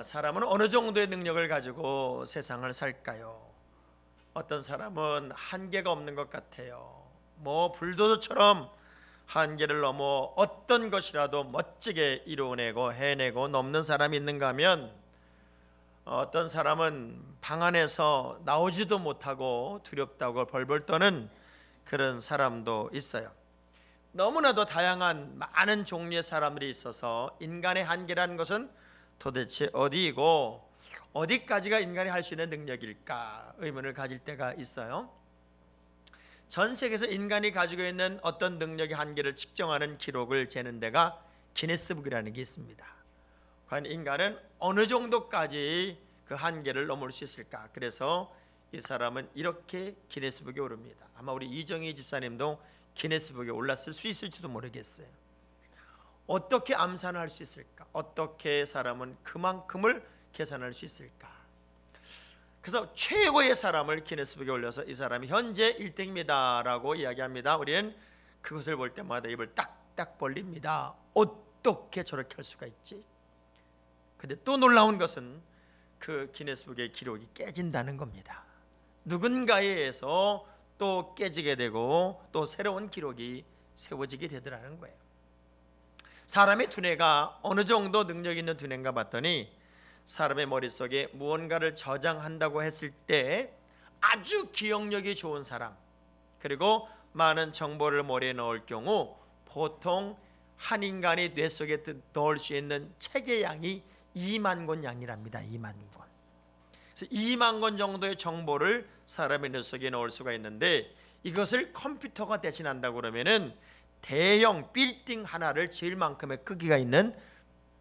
사람은 어느 정도의 능력을 가지고 세상을 살까요? 어떤 사람은 한계가 없는 것 같아요. 불도저처럼 한계를 넘어 어떤 것이라도 멋지게 이루어내고 해내고 넘는 사람이 있는가 하면, 어떤 사람은 방 안에서 나오지도 못하고 두렵다고 벌벌 떠는 그런 사람도 있어요. 너무나도 다양한 많은 종류의 사람들이 있어서 인간의 한계라는 것은 도대체 어디이고 어디까지가 인간이 할 수 있는 능력일까 의문을 가질 때가 있어요. 전 세계에서 인간이 가지고 있는 어떤 능력의 한계를 측정하는 기록을 재는 데가 기네스북이라는 게 있습니다. 과연 인간은 어느 정도까지 그 한계를 넘을 수 있을까? 그래서 이 사람은 이렇게 기네스북에 오릅니다. 아마 우리 이정희 집사님도 기네스북에 올랐을 수 있을지도 모르겠어요. 어떻게 암산을 할 수 있을까? 어떻게 사람은 그만큼을 계산할 수 있을까? 그래서 최고의 사람을 기네스북에 올려서 이 사람이 현재 1등입니다 라고 이야기합니다. 우리는 그것을 볼 때마다 입을 딱딱 벌립니다. 어떻게 저렇게 할 수가 있지? 근데 또 놀라운 것은 그 기네스북의 기록이 깨진다는 겁니다. 누군가에 의해서 또 깨지게 되고 또 새로운 기록이 세워지게 되더라는 거예요. 사람의 두뇌가 어느 정도 능력 있는 두뇌인가 봤더니, 사람의 머릿속에 무언가를 저장한다고 했을 때 아주 기억력이 좋은 사람, 그리고 많은 정보를 머리에 넣을 경우 보통 한 인간이 뇌 속에 넣을 수 있는 책의 양이 2만 권 양이랍니다. 2만 권. 그래서 2만 권 정도의 정보를 사람의 뇌 속에 넣을 수가 있는데, 이것을 컴퓨터가 대신한다고 그러면은 대형 빌딩 하나를 지을 만큼의 크기가 있는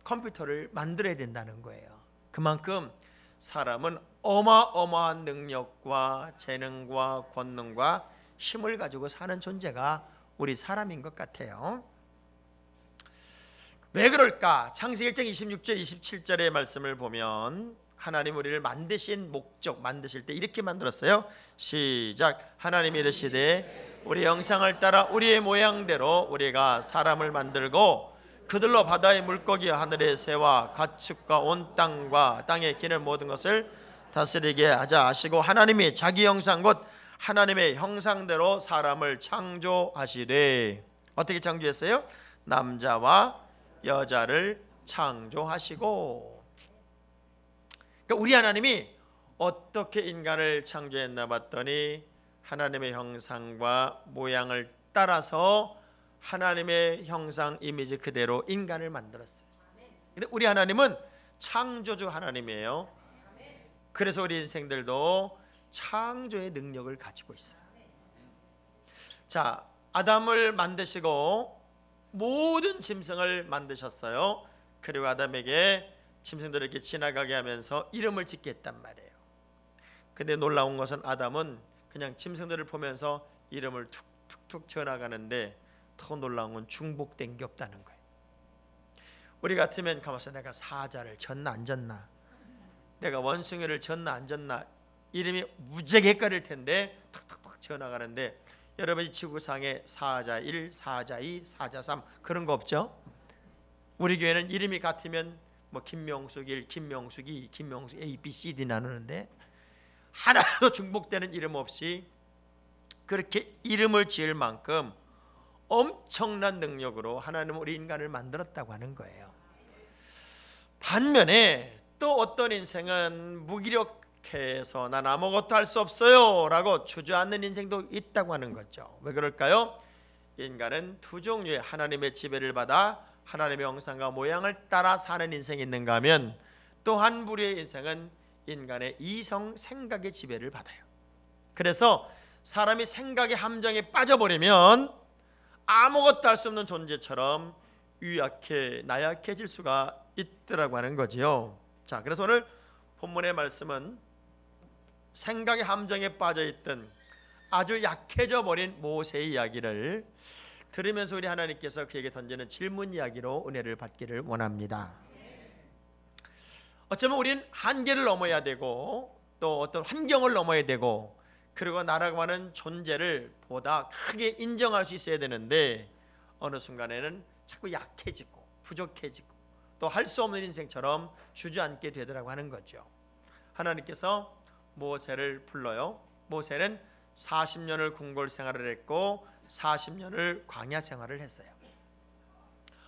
컴퓨터를 만들어야 된다는 거예요. 그만큼 사람은 어마어마한 능력과 재능과 권능과 힘을 가지고 사는 존재가 우리 사람인 것 같아요. 왜 그럴까? 창세기 1장 26절 27절의 말씀을 보면, 하나님 우리를 만드신 목적, 만드실 때 이렇게 만들었어요. 시작. 하나님이 이르시되 우리 형상을 따라 우리의 모양대로 우리가 사람을 만들고 그들로 바다의 물고기와 하늘의 새와 가축과 온 땅과 땅에 기는 모든 것을 다스리게 하자 하시고, 하나님이 자기 형상 곧 하나님의 형상대로 사람을 창조하시되, 어떻게 창조했어요? 남자와 여자를 창조하시고. 그러니까 우리 하나님이 어떻게 인간을 창조했나 봤더니, 하나님의 형상과 모양을 따라서 하나님의 형상 이미지 그대로 인간을 만들었어요. 근데 우리 하나님은 창조주 하나님이에요. 그래서 우리 인생들도 창조의 능력을 가지고 있어요. 자, 아담을 만드시고 모든 짐승을 만드셨어요. 그리고 아담에게 짐승들을 이렇게 지나가게 하면서 이름을 짓게 했단 말이에요. 근데 놀라운 것은 아담은 그냥 짐승들을 보면서 이름을 툭툭툭 지어나가는데, 더 놀라운 건 중복된 게 없다는 거예요. 우리 같으면 가만있어, 내가 사자를 졌나 안 졌나, 내가 원숭이를 졌나 안 졌나, 이름이 무지하게 헷갈릴 텐데 툭툭툭 지어나가는데, 여러분이 지구상에 사자 1, 사자 2, 사자 3 그런 거 없죠? 우리 교회는 이름이 같으면 김명숙 1, 김명숙 2, 김명숙 A, B, C, D 나누는데 하나도 중복되는 이름 없이 그렇게 이름을 지을 만큼 엄청난 능력으로 하나님은 우리 인간을 만들었다고 하는 거예요. 반면에 또 어떤 인생은 무기력해서 난 아무것도 할 수 없어요 라고 주저앉는 인생도 있다고 하는 거죠. 왜 그럴까요? 인간은 두 종류의 하나님의 지배를 받아 하나님의 형상과 모양을 따라 사는 인생이 있는가 하면, 또 한 부류의 인생은 인간의 이성 생각의 지배를 받아요. 그래서 사람이 생각의 함정에 빠져버리면 아무것도 할 수 없는 존재처럼 나약해질 수가 있더라고 하는 거지요. 자, 그래서 오늘 본문의 말씀은 생각의 함정에 빠져있던 아주 약해져 버린 모세의 이야기를 들으면서 우리 하나님께서 그에게 던지는 질문 이야기로 은혜를 받기를 원합니다. 어쩌면 우리는 한계를 넘어야 되고 또 어떤 환경을 넘어야 되고, 그리고 나라고 하는 존재를 보다 크게 인정할 수 있어야 되는데, 어느 순간에는 자꾸 약해지고 부족해지고 또 할 수 없는 인생처럼 주저앉게 되더라고 하는 거죠. 하나님께서 모세를 불러요. 모세는 40년을 궁궐 생활을 했고 40년을 광야 생활을 했어요.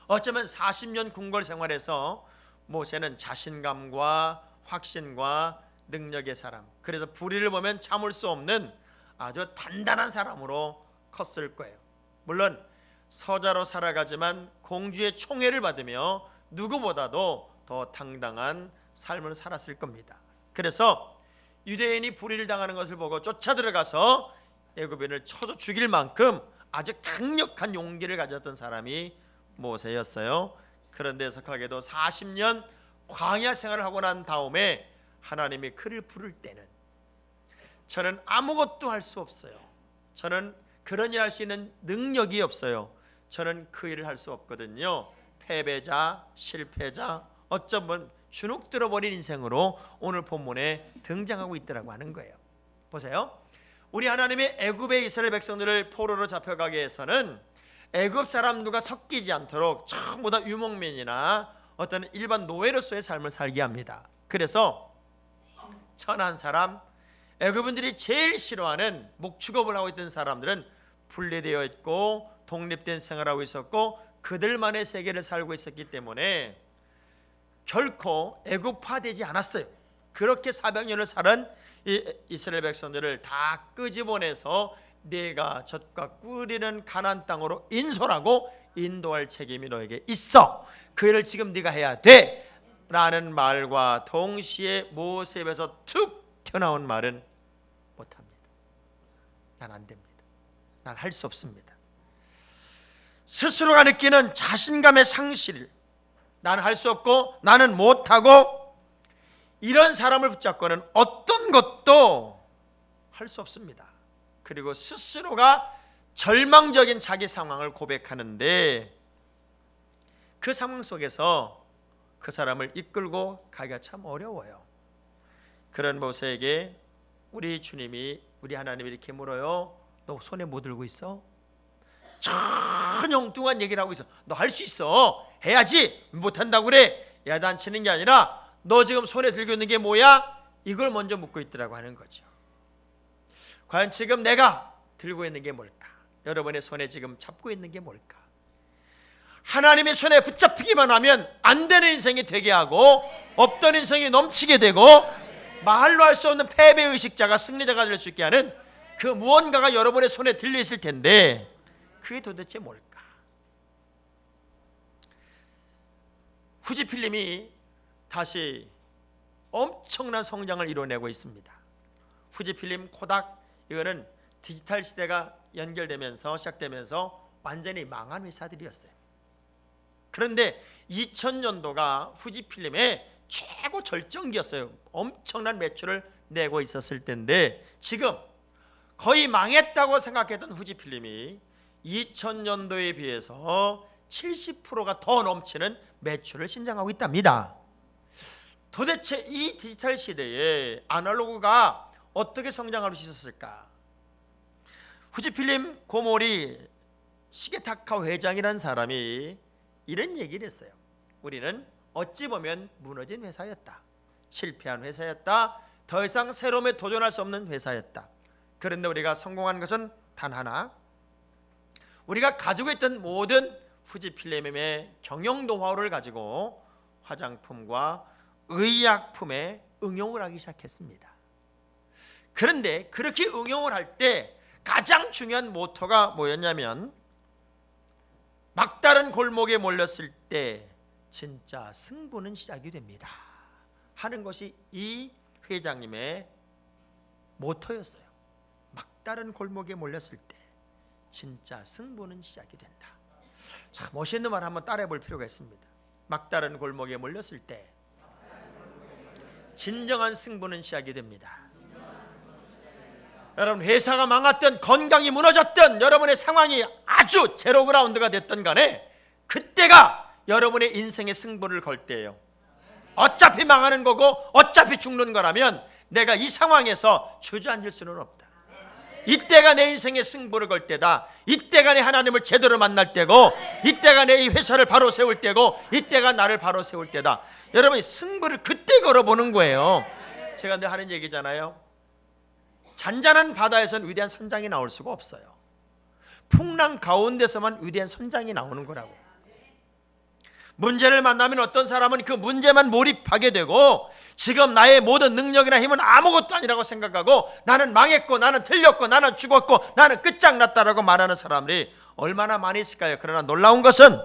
어쩌면 40년 궁궐 생활에서 모세는 자신감과 확신과 능력의 사람, 그래서 불의를 보면 참을 수 없는 아주 단단한 사람으로 컸을 거예요. 물론 서자로 살아가지만 공주의 총애를 받으며 누구보다도 더 당당한 삶을 살았을 겁니다. 그래서 유대인이 불의를 당하는 것을 보고 쫓아 들어가서 애굽인을 쳐서 죽일 만큼 아주 강력한 용기를 가졌던 사람이 모세였어요. 그런데 석하게도 40년 광야 생활을 하고 난 다음에 하나님이 그를 부를 때는 저는 아무것도 할 수 없어요. 저는 그런 일 할 수 있는 능력이 없어요. 저는 그 일을 할 수 없거든요. 패배자, 실패자, 어쩌면 주눅 들어버린 인생으로 오늘 본문에 등장하고 있더라고 하는 거예요. 보세요. 우리 하나님의 애굽의 이스라엘 백성들을 포로로 잡혀가게 해서는 애굽 사람들과 섞이지 않도록 전부 다 유목민이나 어떤 일반 노예로서의 삶을 살게 합니다. 그래서 천한 사람, 애굽인들이 제일 싫어하는 목축업을 하고 있던 사람들은 분리되어 있고 독립된 생활하고 있었고 그들만의 세계를 살고 있었기 때문에 결코 애굽화되지 않았어요. 그렇게 400년을 살은 이스라엘 백성들을 다 끄집어내서 네가 젖과 꿀이는 가나안 땅으로 인솔하고 인도할 책임이 너에게 있어. 그 일을 지금 네가 해야 돼 라는 말과 동시에 모세 입에서 툭 튀어나온 말은 못합니다. 난 안 됩니다. 난 할 수 없습니다. 스스로가 느끼는 자신감의 상실, 나는 할 수 없고 나는 못하고, 이런 사람을 붙잡고는 어떤 것도 할 수 없습니다. 그리고 스스로가 절망적인 자기 상황을 고백하는데 그 상황 속에서 그 사람을 이끌고 가기가 참 어려워요. 그런 모세에게 우리 주님이, 우리 하나님이 이렇게 물어요. 너 손에 뭐 들고 있어? 전 엉뚱한 얘기를 하고 있어. 너 할 수 있어. 해야지. 못한다고 그래. 야단치는 게 아니라 너 지금 손에 들고 있는 게 뭐야? 이걸 먼저 묻고 있더라고 하는 거죠. 과연 지금 내가 들고 있는 게 뭘까? 여러분의 손에 지금 잡고 있는 게 뭘까? 하나님의 손에 붙잡히기만 하면 안 되는 인생이 되게 하고 없던 인생이 넘치게 되고 말로 할 수 없는 패배의식자가 승리자가 될 수 있게 하는 그 무언가가 여러분의 손에 들려 있을 텐데 그게 도대체 뭘까? 후지필름이 다시 엄청난 성장을 이뤄내고 있습니다. 후지필름, 코닥, 이거는 디지털 시대가 연결되면서 시작되면서 완전히 망한 회사들이었어요. 그런데 2000년도가 후지필름의 최고 절정기였어요. 엄청난 매출을 내고 있었을 때인데 지금 거의 망했다고 생각했던 후지필름이 2000년도에 비해서 70%가 더 넘치는 매출을 신장하고 있답니다. 도대체 이 디지털 시대에 아날로그가 어떻게 성장할 수 있었을까? 후지필름 고모리 시게타카 회장이라는 사람이 이런 얘기를 했어요. 우리는 어찌 보면 무너진 회사였다. 실패한 회사였다. 더 이상 새로움에 도전할 수 없는 회사였다. 그런데 우리가 성공한 것은 단 하나, 우리가 가지고 있던 모든 후지필름의 경영 노하우를 가지고 화장품과 의약품에 응용을 하기 시작했습니다. 그런데 그렇게 응용을 할 때 가장 중요한 모토가 뭐였냐면 막다른 골목에 몰렸을 때 진짜 승부는 시작이 됩니다 하는 것이 이 회장님의 모토였어요. 막다른 골목에 몰렸을 때 진짜 승부는 시작이 된다. 참 멋있는 말 한번 따라해 볼 필요가 있습니다. 막다른 골목에 몰렸을 때 진정한 승부는 시작이 됩니다. 여러분, 회사가 망했던, 건강이 무너졌던, 여러분의 상황이 아주 제로그라운드가 됐던 간에 그때가 여러분의 인생의 승부를 걸 때예요. 어차피 망하는 거고 어차피 죽는 거라면 내가 이 상황에서 주저앉을 수는 없다. 이때가 내 인생의 승부를 걸 때다. 이때가 내 하나님을 제대로 만날 때고, 이때가 내 이 회사를 바로 세울 때고, 이때가 나를 바로 세울 때다. 여러분이 승부를 그때 걸어보는 거예요. 제가 늘 하는 얘기잖아요. 잔잔한 바다에서는 위대한 선장이 나올 수가 없어요. 풍랑 가운데서만 위대한 선장이 나오는 거라고. 문제를 만나면 어떤 사람은 그 문제만 몰입하게 되고, 지금 나의 모든 능력이나 힘은 아무것도 아니라고 생각하고, 나는 망했고, 나는 틀렸고, 나는 죽었고, 나는 끝장났다라고 말하는 사람들이 얼마나 많이 있을까요? 그러나 놀라운 것은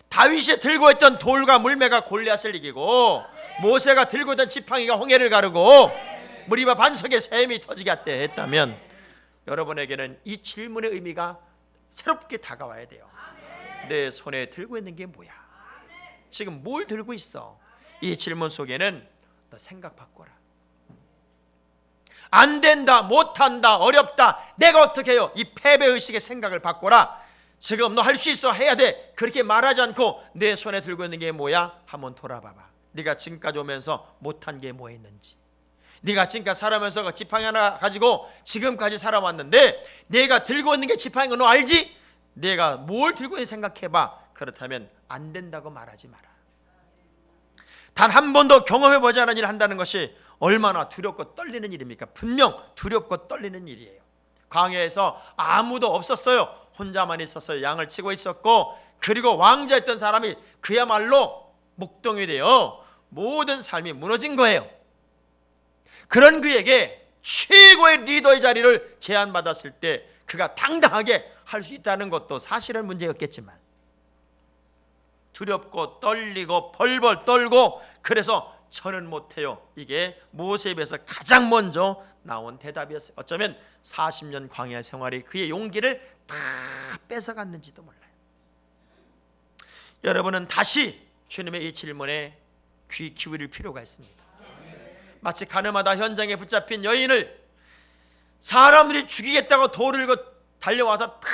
다윗이 들고 있던 돌과 물매가 골리앗을 이기고, 모세가 들고 있던 지팡이가 홍해를 가르고, 무리바 반석에 샘이 터지게 했다면, 여러분에게는 이 질문의 의미가 새롭게 다가와야 돼요. 내 손에 들고 있는 게 뭐야? 지금 뭘 들고 있어? 이 질문 속에는 너 생각 바꿔라. 안 된다, 못한다, 어렵다, 내가 어떻게 해요? 이 패배의식의 생각을 바꿔라. 지금 너 할 수 있어, 해야 돼. 그렇게 말하지 않고 내 손에 들고 있는 게 뭐야? 한번 돌아봐봐. 네가 지금까지 오면서 못한 게 뭐 있는지, 네가 지금까지 살아오면서 그 지팡이 하나 가지고 지금까지 살아왔는데, 내가 들고 있는 게 지팡이인 거 너 알지? 내가 뭘 들고 있는지 생각해봐. 그렇다면 안 된다고 말하지 마라. 단 한 번도 경험해보지 않은 일을 한다는 것이 얼마나 두렵고 떨리는 일입니까? 분명 두렵고 떨리는 일이에요. 광야에서 아무도 없었어요. 혼자만 있었어요. 양을 치고 있었고, 그리고 왕자였던 사람이 그야말로 목동이 되어 모든 삶이 무너진 거예요. 그런 그에게 최고의 리더의 자리를 제안받았을 때 그가 당당하게 할 수 있다는 것도 사실은 문제였겠지만, 두렵고 떨리고 벌벌 떨고, 그래서 저는 못해요. 이게 모세에 비해서 가장 먼저 나온 대답이었어요. 어쩌면 40년 광야 생활이 그의 용기를 다 뺏어갔는지도 몰라요. 여러분은 다시 주님의 이 질문에 귀 기울일 필요가 있습니다. 마치 가늠하다 현장에 붙잡힌 여인을 사람들이 죽이겠다고 돌을 달려와서 다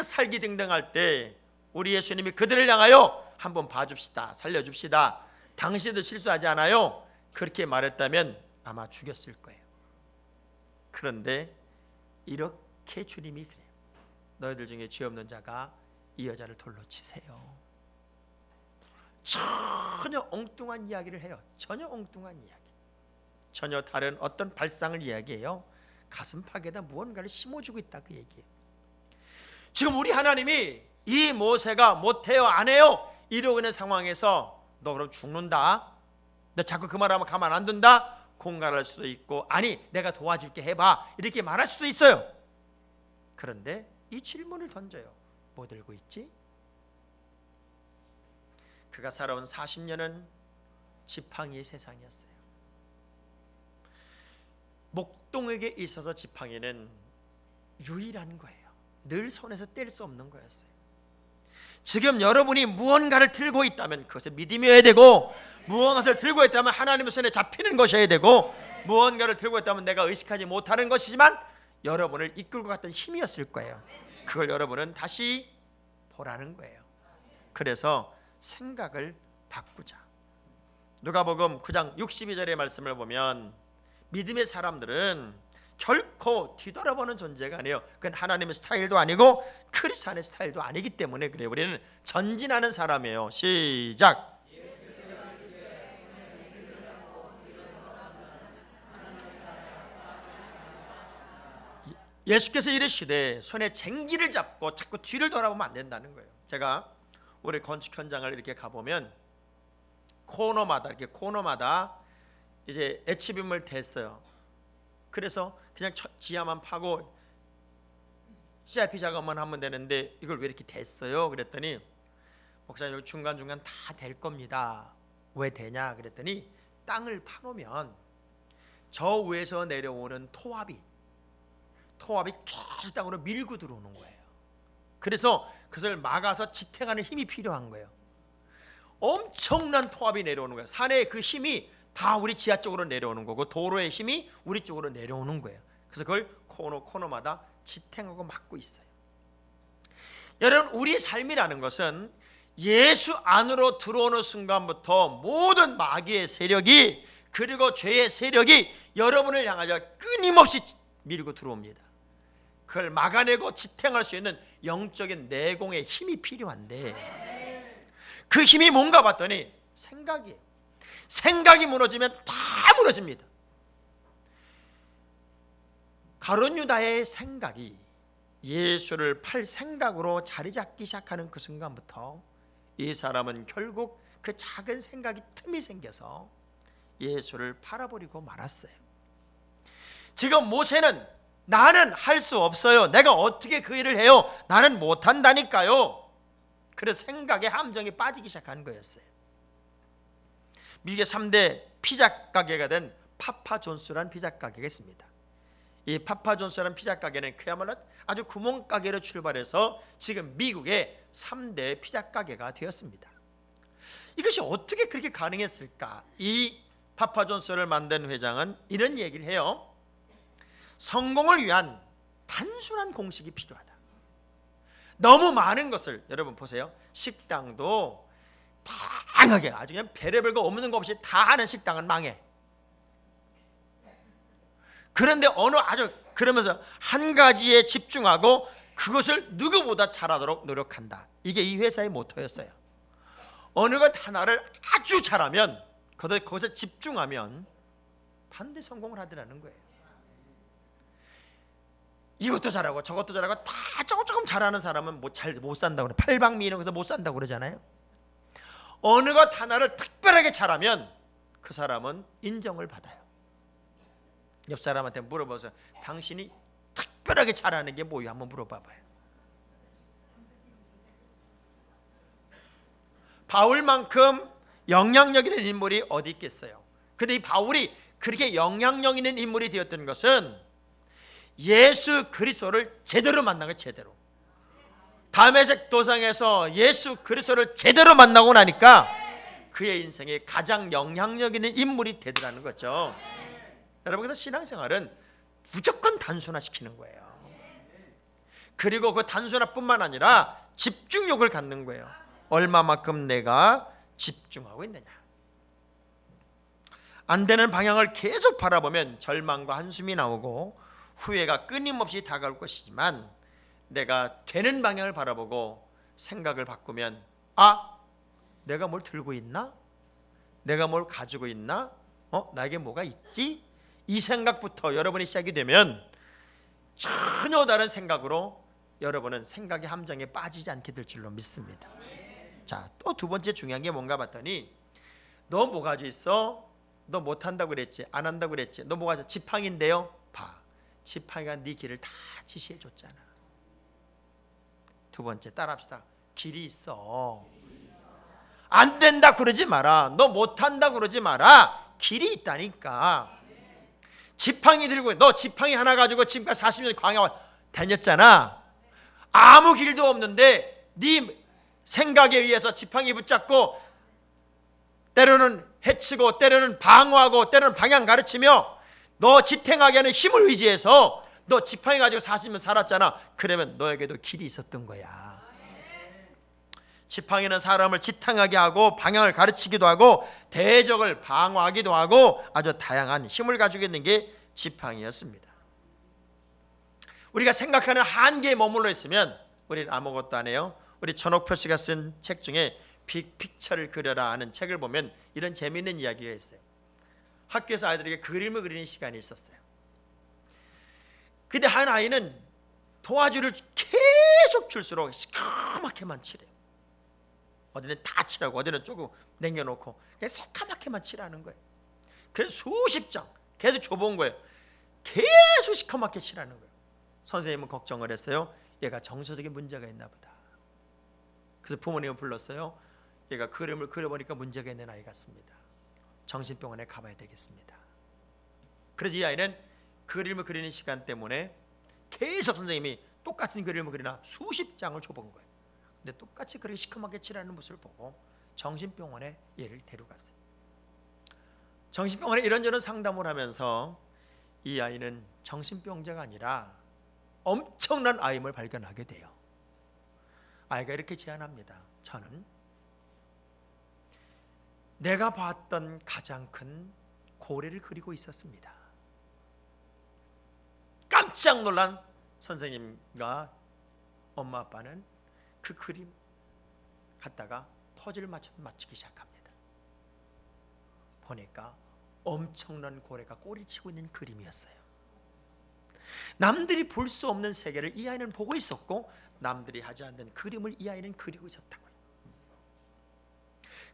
살기등등할 때, 우리 예수님이 그들을 향하여 한번 봐줍시다, 살려줍시다, 당신도 실수하지 않아요, 그렇게 말했다면 아마 죽였을 거예요. 그런데 이렇게 주님이 그래요. 너희들 중에 죄 없는 자가 이 여자를 돌로 치세요. 전혀 엉뚱한 이야기를 해요. 전혀 엉뚱한 이야기, 전혀 다른 어떤 발상을 이야기해요. 가슴팍에다 무언가를 심어주고 있다, 그 얘기예요. 지금 우리 하나님이 이 모세가 못해요, 안 해요 이러고 있는 상황에서 너 그럼 죽는다, 너 자꾸 그 말하면 가만 안 둔다, 공갈할 수도 있고, 아니 내가 도와줄게 해봐, 이렇게 말할 수도 있어요. 그런데 이 질문을 던져요. 뭐 들고 있지? 그가 살아온 40년은 지팡이의 세상이었어요. 목동에게 있어서 지팡이는 유일한 거예요. 늘 손에서 뗄 수 없는 거였어요. 지금 여러분이 무언가를 들고 있다면 그것을 믿음이어야 되고, 무언가를 들고 있다면 하나님의 손에 잡히는 것이어야 되고, 무언가를 들고 있다면 내가 의식하지 못하는 것이지만 여러분을 이끌고 갔던 힘이었을 거예요. 그걸 여러분은 다시 보라는 거예요. 그래서 생각을 바꾸자. 누가복음 9장 62절의 말씀을 보면, 믿음의 사람들은 결코 뒤돌아보는 존재가 아니에요. 그건 하나님의 스타일도 아니고 크리스찬의 스타일도 아니기 때문에 그래요. 우리는 전진하는 사람이에요. 시작. 예수께서 이르시되 손에 쟁기를 잡고 자꾸 뒤를 돌아보면 안 된다는 거예요. 제가 올해 건축 현장을 이렇게 가보면 코너마다 이제 H빔을 댔어요. 그래서 그냥 지하만 파고 CIP 작업만 하면 되는데 이걸 왜 이렇게 댔어요? 그랬더니 목사님 중간중간 다 될 겁니다. 왜 되냐? 그랬더니 땅을 파놓으면 저 위에서 내려오는 토합이 계속 땅으로 밀고 들어오는 거예요. 그래서 그것을 막아서 지탱하는 힘이 필요한 거예요. 엄청난 토합이 내려오는 거예요. 산의 그 힘이 다 우리 지하 쪽으로 내려오는 거고, 도로의 힘이 우리 쪽으로 내려오는 거예요. 그래서 그걸 코너마다 지탱하고 막고 있어요. 여러분, 우리 삶이라는 것은 예수 안으로 들어오는 순간부터 모든 마귀의 세력이, 그리고 죄의 세력이 여러분을 향하여 끊임없이 밀고 들어옵니다. 그걸 막아내고 지탱할 수 있는 영적인 내공의 힘이 필요한데 그 힘이 뭔가 봤더니 생각이에요. 생각이 무너지면 다 무너집니다. 가룟 유다의 생각이 예수를 팔 생각으로 자리 잡기 시작하는 그 순간부터 이 사람은 결국 그 작은 생각이 틈이 생겨서 예수를 팔아버리고 말았어요. 지금 모세는 나는 할 수 없어요. 내가 어떻게 그 일을 해요? 나는 못한다니까요. 그래서 생각의 함정에 빠지기 시작한 거였어요. 미국의 3대 피자 가게가 된 파파존스라는 피자 가게가 있습니다. 이 파파존스라는 피자 가게는 그야말로 아주 구멍가게로 출발해서 지금 미국의 3대 피자 가게가 되었습니다. 이것이 어떻게 그렇게 가능했을까? 이 파파존스를 만든 회장은 이런 얘기를 해요. 성공을 위한 단순한 공식이 필요하다. 너무 많은 것을, 여러분 보세요. 식당도 다양하게 아주 그냥 별의별 거 없는 거 없이 다 하는 식당은 망해. 그런데 아주 그러면서 한 가지에 집중하고 그것을 누구보다 잘하도록 노력한다. 이게 이 회사의 모토였어요. 어느 것 하나를 아주 잘하면 거기서 집중하면 반드시 성공을 하더라는 거예요. 이것도 잘하고 저것도 잘하고 다 조금 잘하는 사람은 잘 못 산다고 그래. 팔방미 이런 거서 못 산다고 그러잖아요. 어느 것 하나를 특별하게 잘하면 그 사람은 인정을 받아요. 옆 사람한테 물어봐서 당신이 특별하게 잘하는 게 뭐예요? 한번 물어봐봐요. 바울만큼 영향력 있는 인물이 어디 있겠어요? 근데 이 바울이 그렇게 영향력 있는 인물이 되었던 것은 예수 그리스도를 제대로 만난 거예요. 제대로. 다메섹 도상에서 예수 그리스도를 제대로 만나고 나니까 그의 인생에 가장 영향력 있는 인물이 되더라는 거죠. 여러분, 그래서 신앙생활은 무조건 단순화시키는 거예요. 그리고 그 단순화뿐만 아니라 집중력을 갖는 거예요. 얼마만큼 내가 집중하고 있느냐. 안 되는 방향을 계속 바라보면 절망과 한숨이 나오고 후회가 끊임없이 다가올 것이지만 내가 되는 방향을 바라보고 생각을 바꾸면 내가 뭘 들고 있나? 내가 뭘 가지고 있나? 나에게 뭐가 있지? 이 생각부터 여러분이 시작이 되면 전혀 다른 생각으로 여러분은 생각의 함정에 빠지지 않게 될 줄로 믿습니다. 자, 또 두 번째 중요한 게 뭔가 봤더니 너 뭐 가지고 있어? 너 못한다고 그랬지? 안 한다고 그랬지? 너 뭐 가지고 지팡이인데요? 봐, 지팡이가 네 길을 다 지시해 줬잖아. 두 번째 따라합시다. 길이 있어. 안 된다 그러지 마라. 너 못한다 그러지 마라. 길이 있다니까. 지팡이 들고 너 지팡이 하나 가지고 지금까지 40년 광야 다녔잖아. 아무 길도 없는데 네 생각에 의해서 지팡이 붙잡고 때로는 해치고 때로는 방어하고 때로는 방향 가르치며 너 지탱하게 하는 힘을 의지해서 너 지팡이 가지고 40년 살았잖아. 그러면 너에게도 길이 있었던 거야. 지팡이는 사람을 지탱하게 하고 방향을 가르치기도 하고 대적을 방어하기도 하고 아주 다양한 힘을 가지고 있는 게 지팡이였습니다. 우리가 생각하는 한계에 머물러 있으면 우리는 아무것도 안 해요. 우리 전옥표 씨가 쓴 책 중에 빅픽처를 그려라 하는 책을 보면 이런 재미있는 이야기가 있어요. 학교에서 아이들에게 그림을 그리는 시간이 있었어요. 근데 한 아이는 도화지를 계속 줄수록 시커멓게만 칠해요. 어디는 다 칠하고 어디는 조금 남겨놓고 그냥 새까맣게만 칠하는 거예요. 그래서 수십 장 계속 줘본 거예요. 계속 시커멓게 칠하는 거예요. 선생님은 걱정을 했어요. 얘가 정서적인 문제가 있나 보다. 그래서 부모님을 불렀어요. 얘가 그림을 그려보니까 문제가 있는 아이 같습니다. 정신병원에 가봐야 되겠습니다. 그래서 이 아이는 그림을 그리는 시간 때문에 계속 선생님이 똑같은 그림을 그리나 수십 장을 줘본 거예요. 근데 똑같이 그렇게 시커멓게 칠하는 모습을 보고 정신병원에 얘를 데려갔어요. 정신병원에 이런저런 상담을 하면서 이 아이는 정신병자가 아니라 엄청난 아임을 발견하게 돼요. 아이가 이렇게 제안합니다. 저는 내가 봤던 가장 큰 고래를 그리고 있었습니다. 깜짝 놀란 선생님과 엄마 아빠는 그 그림 갖다가 퍼즐을 맞추기 시작합니다. 보니까 엄청난 고래가 꼬리치고 있는 그림이었어요. 남들이 볼 수 없는 세계를 이 아이는 보고 있었고, 남들이 하지 않는 그림을 이 아이는 그리고 있었다고요.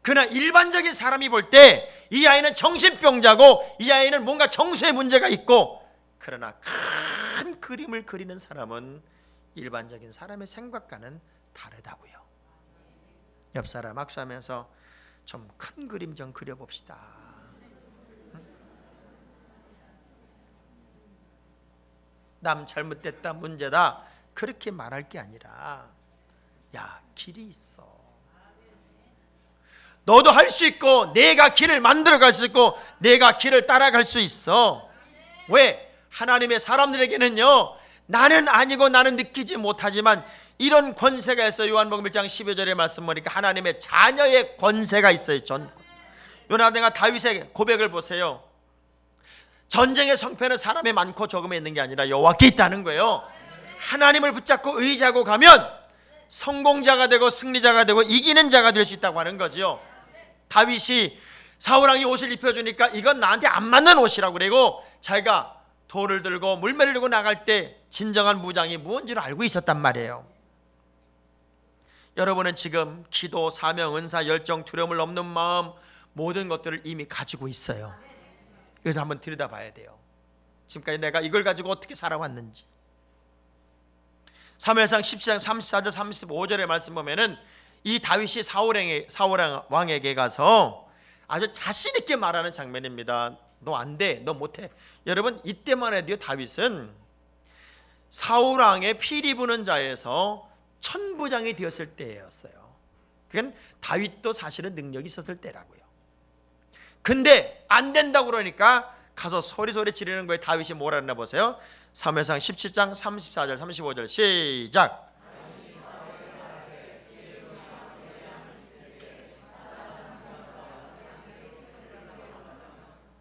그러나 일반적인 사람이 볼 때 이 아이는 정신병자고, 이 아이는 뭔가 정서에 문제가 있고, 그러나 큰 그림을 그리는 사람은 일반적인 사람의 생각과는 다르다고요. 옆 사람 악수하면서 좀 큰 그림 좀 그려봅시다. 남 잘못됐다, 문제다, 그렇게 말할 게 아니라, 야, 길이 있어. 너도 할 수 있고, 내가 길을 만들어갈 수 있고, 내가 길을 따라갈 수 있어. 왜? 하나님의 사람들에게는요, 나는 아니고 나는 느끼지 못하지만 이런 권세가 있어요. 요한복음 1장 12절의 말씀 보니까 하나님의 자녀의 권세가 있어요. 요나단과 다윗의 고백을 보세요. 전쟁의 성패는 사람이 많고 적음에 있는 게 아니라 여호와께 있다는 거예요. 하나님을 붙잡고 의지하고 가면 성공자가 되고 승리자가 되고 이기는 자가 될 수 있다고 하는 거죠. 다윗이 사울왕이 옷을 입혀주니까 이건 나한테 안 맞는 옷이라고 그러고, 자기가 돌을 들고 물매를 들고 나갈 때 진정한 무장이 무언지를 알고 있었단 말이에요. 여러분은 지금 기도, 사명, 은사, 열정, 두려움을 넘는 마음, 모든 것들을 이미 가지고 있어요. 그래서 한번 들여다봐야 돼요. 지금까지 내가 이걸 가지고 어떻게 살아왔는지. 사무엘상 17장 34절 35절의 말씀 보면은 이 다윗이 사울왕에게 가서 아주 자신 있게 말하는 장면입니다. 너 안 돼, 너 못해. 여러분, 이때만 해도 다윗은 사울왕의 피리 부는 자에서 천부장이 되었을 때였어요. 그건 다윗도 사실은 능력이 있었을 때라고요. 근데 안 된다고 그러니까 가서 소리소리 지르는 거에 다윗이 뭐라 했나 보세요. 사무엘상 17장 34절 35절 시작.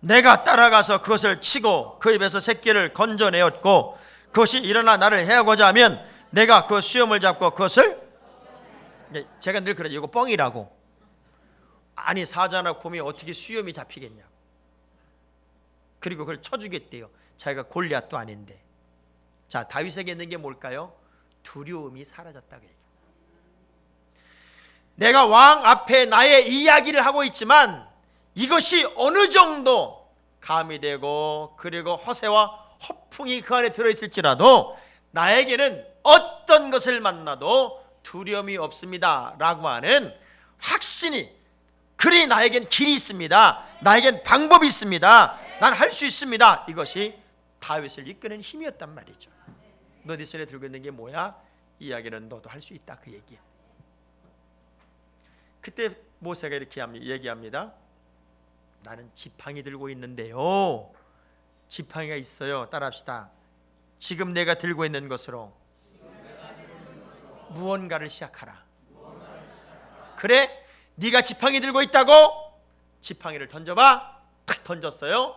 내가 따라가서 그것을 치고 그 입에서 새끼를 건져내었고, 그것이 일어나 나를 해하고자 하면 내가 그 수염을 잡고 그것을, 제가 늘 그래요. 이거 뻥이라고. 아니, 사자나 곰이 어떻게 수염이 잡히겠냐. 그리고 그걸 쳐주겠대요. 자기가 골리앗도 아닌데. 자, 다윗에게 있는 게 뭘까요? 두려움이 사라졌다고 얘기해요. 내가 왕 앞에 나의 이야기를 하고 있지만 이것이 어느 정도 감이 되고, 그리고 허세와 허풍이 그 안에 들어있을지라도 나에게는 어떤 것을 만나도 두려움이 없습니다 라고 하는 확신이, 그리 나에겐 길이 있습니다, 나에겐 방법이 있습니다, 난 할 수 있습니다, 이것이 다윗을 이끄는 힘이었단 말이죠. 너 네 손에 들고 있는 게 뭐야? 이야기는 너도 할 수 있다, 그 얘기야. 그때 모세가 이렇게 얘기합니다. 나는 지팡이 들고 있는데요. 지팡이가 있어요. 따라합시다. 지금 내가 들고 있는 것으로 무언가를 시작하라. 그래? 네가 지팡이 들고 있다고? 지팡이를 던져봐. 탁 던졌어요.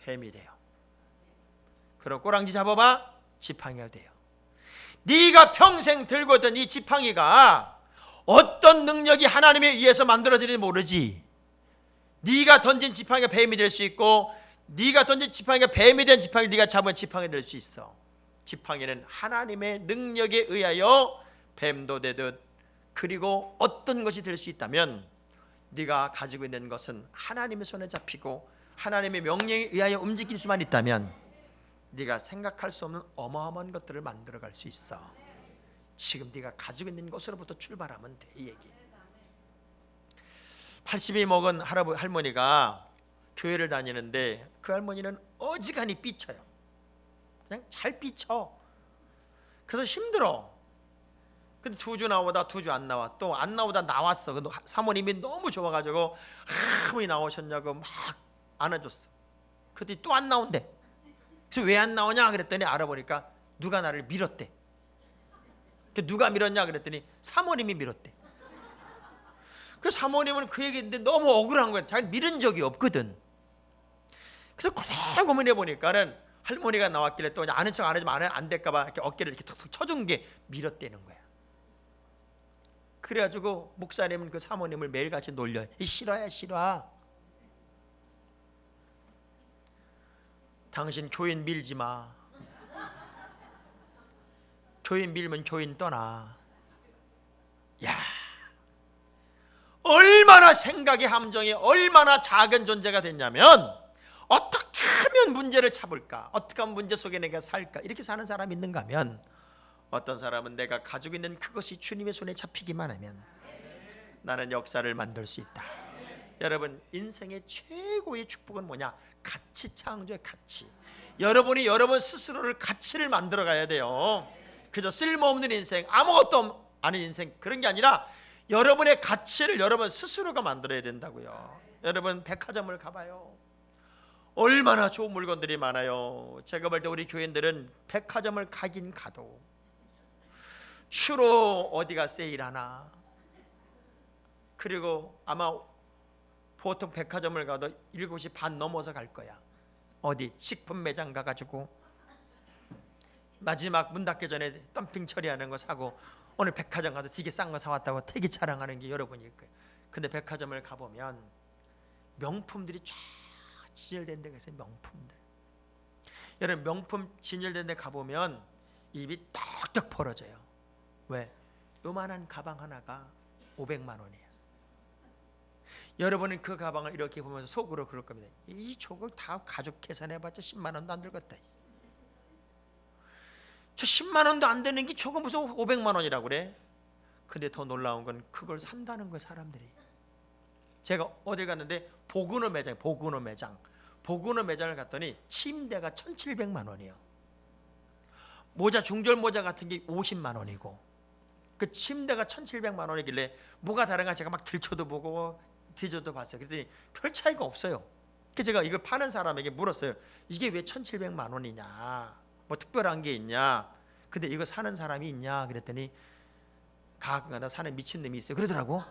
뱀이 돼요. 그럼 꼬랑지 잡아봐. 지팡이가 돼요. 네가 평생 들고 있던 이 지팡이가 어떤 능력이 하나님에 의해서 만들어지는지 모르지. 네가 던진 지팡이가 뱀이 될 수 있고, 네가 던진 지팡이가 뱀이 된 지팡이를 네가 잡은 지팡이 될 수 있어. 지팡이는 하나님의 능력에 의하여 뱀도 되듯, 그리고 어떤 것이 될 수 있다면 네가 가지고 있는 것은 하나님의 손에 잡히고 하나님의 명령에 의하여 움직일 수만 있다면 네가 생각할 수 없는 어마어마한 것들을 만들어갈 수 있어. 지금 네가 가지고 있는 것으로부터 출발하면 돼, 이 얘기. 80이 먹은 할머니가 교회를 다니는데 그 할머니는 어지간히 삐쳐요. 그냥 잘 삐쳐. 그래서 힘들어. 근데 2주 나오다 2주 안 나와. 또 안 나오다 나왔어. 근데 사모님이 너무 좋아가지고 왜 나오셨냐고 막 안아줬어. 그랬더니 또 안 나온대. 그래서 왜 안 나오냐 그랬더니 알아보니까 누가 나를 밀었대. 누가 밀었냐 그랬더니 사모님이 밀었대. 그 사모님은 그 얘기인데 너무 억울한 거야. 자기 밀은 적이 없거든. 그래서 고민해 보니까는 할머니가 나왔길래 또 아는 척 안 해주면 안 될까봐 이렇게 어깨를 이렇게 툭툭 쳐준 게 밀어떼는 거야. 그래가지고 목사님은 그 사모님을 매일같이 놀려요. 싫어야 싫어. 당신 교인 밀지 마. 교인 밀면 교인 떠나. 야, 얼마나 생각의 함정이 얼마나 작은 존재가 됐냐면, 어떻게 하면 문제를 잡을까, 어떻게 하면 문제 속에 내가 살까, 이렇게 사는 사람이 있는가 하면, 어떤 사람은 내가 가지고 있는 그것이 주님의 손에 잡히기만 하면 나는 역사를 만들 수 있다. 여러분, 인생의 최고의 축복은 뭐냐? 가치 창조의 가치. 여러분이 여러분 스스로를 가치를 만들어 가야 돼요. 그저 쓸모없는 인생, 아무것도 아닌 인생, 그런 게 아니라 여러분의 가치를 여러분 스스로가 만들어야 된다고요. 여러분, 백화점을 가봐요. 얼마나 좋은 물건들이 많아요. 제가 볼 때 우리 교인들은 백화점을 가긴 가도 주로 어디가 세일하나, 그리고 아마 보통 백화점을 가도 7시 반 넘어서 갈 거야. 어디 식품 매장 가가지고 마지막 문 닫기 전에 덤핑 처리하는 거 사고, 오늘 백화점 가서 되게 싼 거 사왔다고 되게 자랑하는 게 여러분일 거예요. 근데 백화점을 가보면 명품들이 쫙 진열된 데가 있어요. 명품들. 여러분, 명품 진열된 데 가보면 입이 떡떡 벌어져요. 왜? 요만한 가방 하나가 500만 원이에요. 여러분은 그 가방을 이렇게 보면서 속으로 그럴 겁니다. 이 저거 다 가죽 계산해봤자 10만 원도 안 들겠다. 저 10만 원도 안 되는 게 저거 무슨 500만 원이라고 그래? 근데 더 놀라운 건 그걸 산다는 거예요, 사람들이. 제가 어디 갔는데 보그노 매장을 갔더니 침대가 1,700만 원이에요. 모자, 중절 모자 같은 게 50만 원이고, 그 침대가 1,700만 원이길래 뭐가 다른가 제가 막 들춰도 보고 뒤져도 봤어요. 그랬더니 별 차이가 없어요. 그래서 제가 이걸 파는 사람에게 물었어요. 이게 왜 1,700만 원이냐, 뭐 특별한 게 있냐, 근데 이거 사는 사람이 있냐 그랬더니 가끔가다 사는 미친놈이 있어요 그러더라고.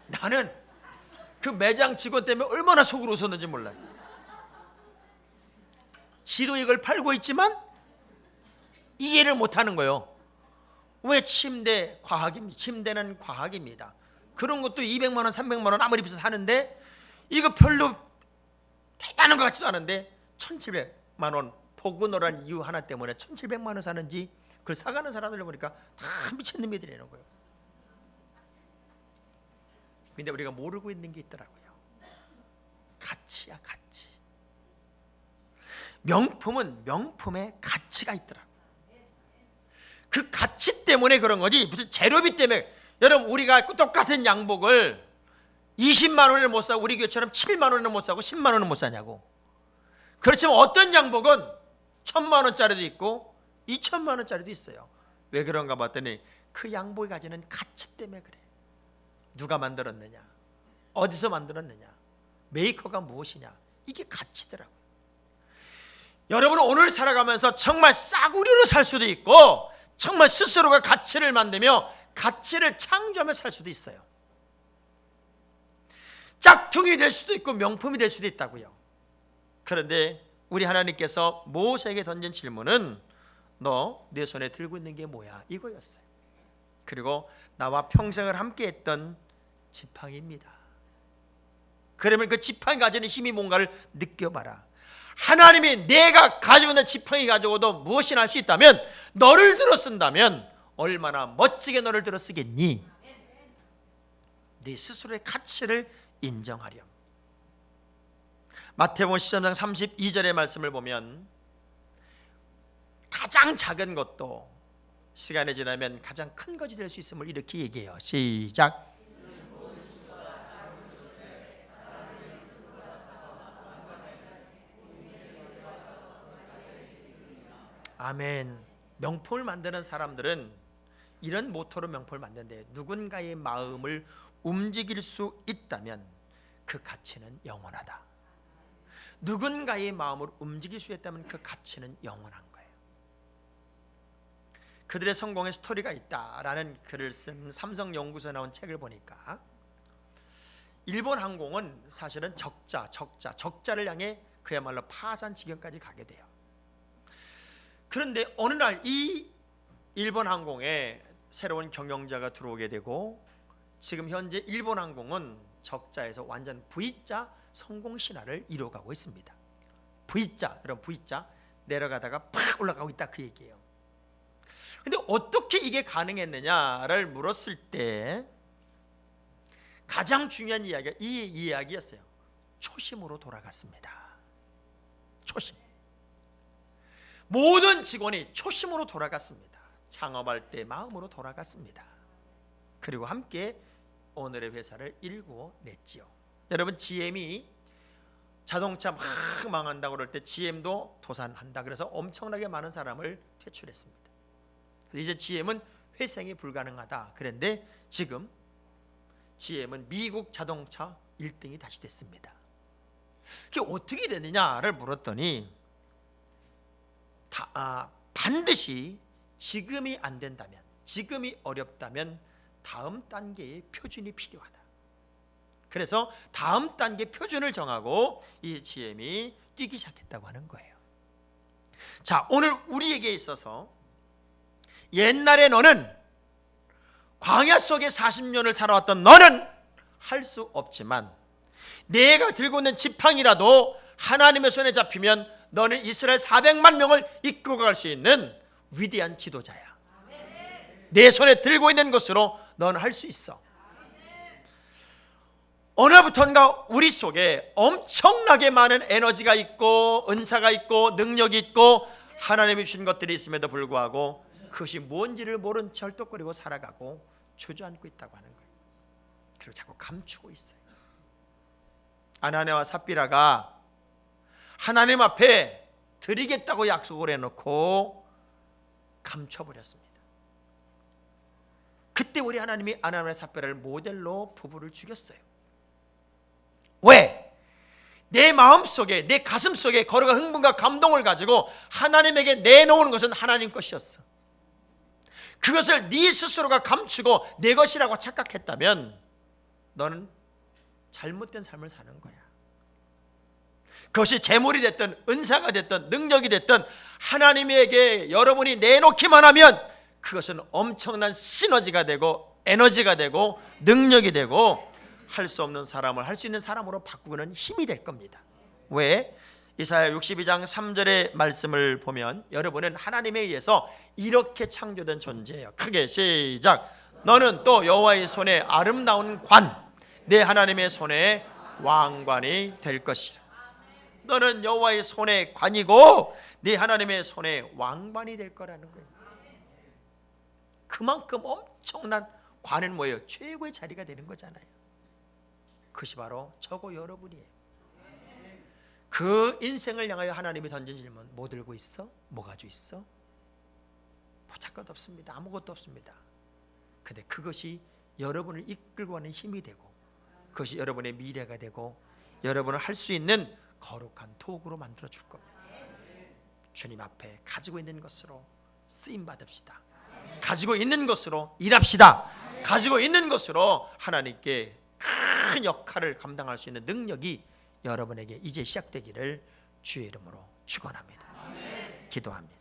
나는 그 매장 직원 때문에 얼마나 속으로 웃었는지 몰라요. 지도 이걸 팔고 있지만 이해를 못하는 거예요. 왜? 침대는 과학입니다. 그런 것도 200만 원 300만 원 아무리 비싸서 사는데 이거 별로 대단한 것 같지도 않은데 1,700만 원 보그노란 이유 하나 때문에 1,700만 원 사는지, 그걸 사가는 사람들 보니까 다 미친놈이들이라는 거예요. 근데 우리가 모르고 있는 게 있더라고요. 가치야, 가치. 명품은 명품의 가치가 있더라고요. 그 가치 때문에 그런 거지, 무슨 재료비 때문에. 여러분, 우리가 똑같은 양복을 20만 원을 못 사고 우리 교회처럼 7만 원을 못 사고 10만 원을 못 사냐고. 그렇지만 어떤 양복은 1,000만 원짜리도 있고 2,000만 원짜리도 있어요. 왜 그런가 봤더니 그 양복이 가지는 가치 때문에 그래. 누가 만들었느냐, 어디서 만들었느냐, 메이커가 무엇이냐, 이게 가치더라고요. 여러분은 오늘 살아가면서 정말 싸구려로 살 수도 있고, 정말 스스로가 가치를 만들며 가치를 창조하며 살 수도 있어요. 짝퉁이 될 수도 있고 명품이 될 수도 있다고요. 그런데 우리 하나님께서 모세에게 던진 질문은 너 내 손에 들고 있는 게 뭐야, 이거였어요. 그리고 나와 평생을 함께했던 지팡이입니다. 그러면 그 지팡이 가지는 힘이 뭔가를 느껴봐라. 하나님이 내가 가지고 있는 지팡이 가지고도 무엇이나 할 수 있다면, 너를 들어 쓴다면 얼마나 멋지게 너를 들어 쓰겠니? 네 스스로의 가치를 인정하렴. 마태복음 13장 32절의 말씀을 보면 가장 작은 것도 시간이 지나면 가장 큰 것이 될 수 있음을 이렇게 얘기해요. 시작. 아멘. 명품을 만드는 사람들은 이런 모토로 명품을 만드는데, 누군가의 마음을 움직일 수 있다면 그 가치는 영원하다. 누군가의 마음을 움직일 수 있다면 그 가치는 영원한 거예요. 그들의 성공의 스토리가 있다라는 글을 쓴 삼성연구소에 나온 책을 보니까 일본 항공은 사실은 적자를 향해 그야말로 파산 지경까지 가게 돼요. 그런데 어느 날 이 일본 항공에 새로운 경영자가 들어오게 되고, 지금 현재 일본 항공은 적자에서 완전 V자 성공 신화를 이루어가고 있습니다. V자, 여러분 V자 내려가다가 팍 올라가고 있다, 그 얘기예요. 근데 어떻게 이게 가능했느냐를 물었을 때 가장 중요한 이야기가 이 이야기였어요. 초심으로 돌아갔습니다. 초심. 모든 직원이 초심으로 돌아갔습니다. 창업할 때 마음으로 돌아갔습니다. 그리고 함께 오늘의 회사를 일구어냈지요. 여러분, GM이 자동차 막 망한다고 그럴 때 GM도 도산한다 그래서 엄청나게 많은 사람을 퇴출했습니다. 이제 GM은 회생이 불가능하다 그런데 지금 GM은 미국 자동차 1등이 다시 됐습니다. 그게 어떻게 되느냐를 물었더니 반드시 지금이 안 된다면, 지금이 어렵다면 다음 단계의 표준이 필요하다. 그래서 다음 단계 표준을 정하고 이 GM이 뛰기 시작했다고 하는 거예요. 자, 오늘 우리에게 있어서 옛날에 너는 광야 속에 40년을 살아왔던 너는 할 수 없지만 내가 들고 있는 지팡이라도 하나님의 손에 잡히면 너는 이스라엘 400만 명을 이끌고 갈 수 있는 위대한 지도자야. 내 손에 들고 있는 것으로 너는 할 수 있어. 어느 날부터인가 우리 속에 엄청나게 많은 에너지가 있고 은사가 있고 능력이 있고 하나님이 주신 것들이 있음에도 불구하고 그것이 뭔지를 모른 채 헐떡거리고 살아가고 주저앉고 있다고 하는 거예요. 그리고 자꾸 감추고 있어요. 아나니아와 삽비라가 하나님 앞에 드리겠다고 약속을 해놓고 감춰버렸습니다. 그때 우리 하나님이 아나니아와 삽비라를 모델로 부부를 죽였어요. 왜? 내 마음속에, 내 가슴속에 거룩한 흥분과 감동을 가지고 하나님에게 내놓는 것은 하나님 것이었어. 그것을 네 스스로가 감추고 내 것이라고 착각했다면 너는 잘못된 삶을 사는 거야. 그것이 재물이 됐든 은사가 됐든 능력이 됐든 하나님에게 여러분이 내놓기만 하면 그것은 엄청난 시너지가 되고 에너지가 되고 능력이 되고 할 수 없는 사람을 할 수 있는 사람으로 바꾸는 힘이 될 겁니다. 왜? 이사야 62장 3절의 말씀을 보면 여러분은 하나님에 의해서 이렇게 창조된 존재예요. 크게 시작. 너는 또 여호와의 손에 아름다운 관, 내 하나님의 손에 왕관이 될 것이라. 너는 여호와의 손에 관이고 네 하나님의 손에 왕관이 될 거라는 거예요. 그만큼 엄청난 관은 뭐예요? 최고의 자리가 되는 거잖아요. 그것이 바로 저고 여러분이에요. 그 인생을 향하여 하나님이 던진 질문, 뭐 들고 있어? 뭐 가지고 있어? 보잘것 없습니다. 아무것도 없습니다. 근데 그것이 여러분을 이끌고 가는 힘이 되고 그것이 여러분의 미래가 되고 여러분을 할 수 있는 거룩한 도구로 만들어 줄 겁니다. 주님 앞에 가지고 있는 것으로 쓰임 받읍시다. 가지고 있는 것으로 일합시다. 가지고 있는 것으로 하나님께 큰 역할을 감당할 수 있는 능력이 여러분에게 이제 시작되기를 주의 이름으로 축원합니다. 기도합니다.